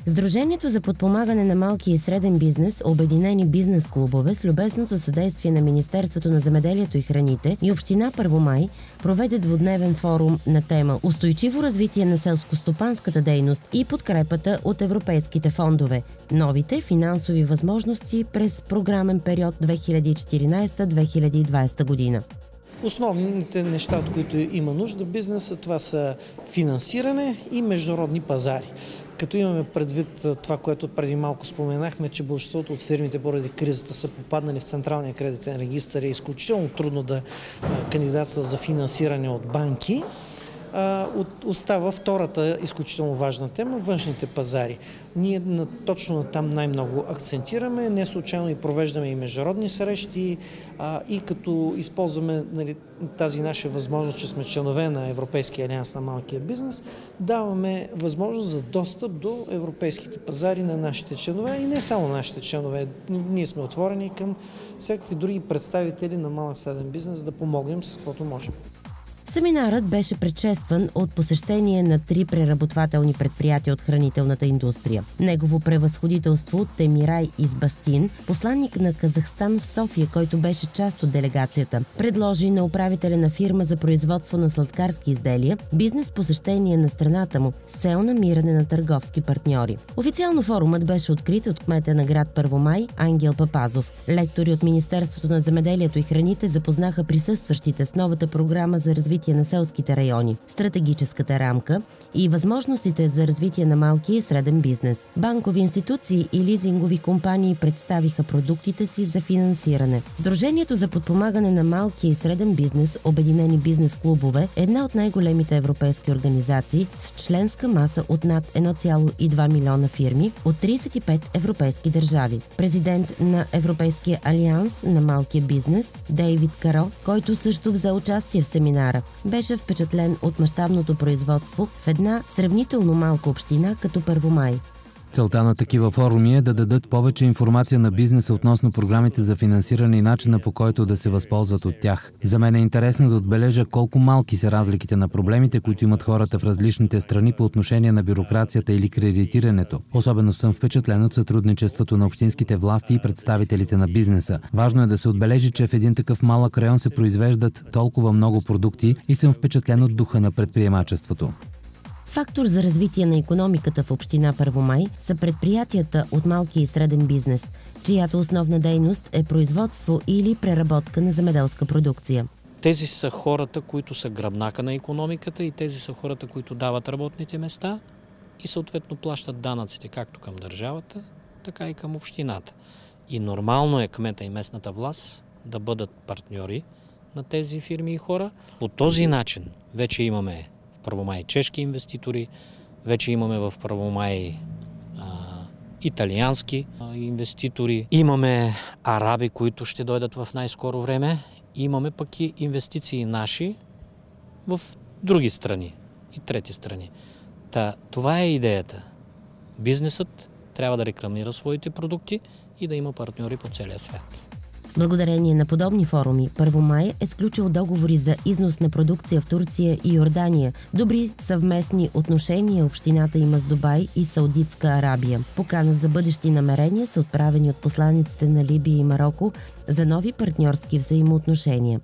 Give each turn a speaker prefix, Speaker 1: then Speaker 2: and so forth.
Speaker 1: Сдружението за подпомагане на малки и среден бизнес, Обединени бизнес клубове с любезното съдействие на Министерството на земеделието и храните и община Първомай проведе двудневен форум на тема Устойчиво развитие на селскостопанската дейност и подкрепата от европейските фондове. Новите финансови възможности през програмен период 2014-2020 година.
Speaker 2: Основните неща, от които има нужда бизнеса, това са финансиране и международни пазари. Като имаме предвид това, което преди малко споменахме, че большинството от фирмите поради кризата са попаднали в Централния кредитен регистър, е изключително трудно да кандидатстват за финансиране от банки. Остава втората изключително важна тема – външните пазари. Ние точно там най-много акцентираме, не случайно и провеждаме и международни срещи и като използваме тази наша възможност, че сме членове на Европейския алианс на малкия бизнес, даваме възможност за достъп до европейските пазари на нашите членове и не само нашите членове. Ние сме отворени към всякакви други представители на малък среден бизнес да помогнем с каквото можем.
Speaker 1: Семинарът беше предшестван от посещение на 3 преработвателни предприятия от хранителната индустрия. Негово превъзходителство Темирай Избастин, посланник на Казахстан в София, който беше част от делегацията, предложи на управителя на фирма за производство на сладкарски изделия бизнес посещение на страната му с цел намиране на търговски партньори. Официално форумът беше открит от кмета на град Първомай Ангел Папазов. Лектори от Министерството на земеделието и храните запознаха присъстващите с новата програма за развитие на селските райони, стратегическата рамка и възможностите за развитие на малкия и среден бизнес. Банкови институции и лизингови компании представиха продуктите си за финансиране. Сдружението за подпомагане на малкия и среден бизнес, Обединени бизнес клубове, е една от най-големите европейски организации с членска маса от над 1,2 милиона фирми от 35 европейски държави. Президент на Европейския алианс на малкия бизнес Дейвид Каро, който също взе участие в семинара, беше впечатлен от мащабното производство в една сравнително малка община като Първомай.
Speaker 3: Целта на такива форуми е да дадат повече информация на бизнеса относно програмите за финансиране и начина, по който да се възползват от тях. За мен е интересно да отбележа колко малки са разликите на проблемите, които имат хората в различните страни по отношение на бюрокрацията или кредитирането. Особено съм впечатлен от сътрудничеството на общинските власти и представителите на бизнеса. Важно е да се отбележи, че в един такъв малък район се произвеждат толкова много продукти и съм впечатлен от духа на предприемачеството.
Speaker 1: Фактор за развитие на икономиката в община Първомай са предприятията от малки и среден бизнес, чиято основна дейност е производство или преработка на земеделска продукция.
Speaker 4: Тези са хората, които са гръбнака на икономиката и тези са хората, които дават работните места и съответно плащат данъците както към държавата, така и към общината. И нормално е кмета и местната власт да бъдат партньори на тези фирми и хора. По този начин вече имаме Първомай чешки инвеститори, вече имаме в Първомай италиански инвеститори, имаме араби, които ще дойдат в най-скоро време, имаме пък и инвестиции наши в други страни и трети страни. Това е идеята. Бизнесът трябва да рекламира своите продукти и да има партньори по целия свят.
Speaker 1: Благодарение на подобни форуми, Първомай е сключил договори за износ на продукция в Турция и Йордания. Добри съвместни отношения общината има с Дубай и Саудитска Арабия. Покана за бъдещи намерения са отправени от посланиците на Либия и Мароко за нови партньорски взаимоотношения.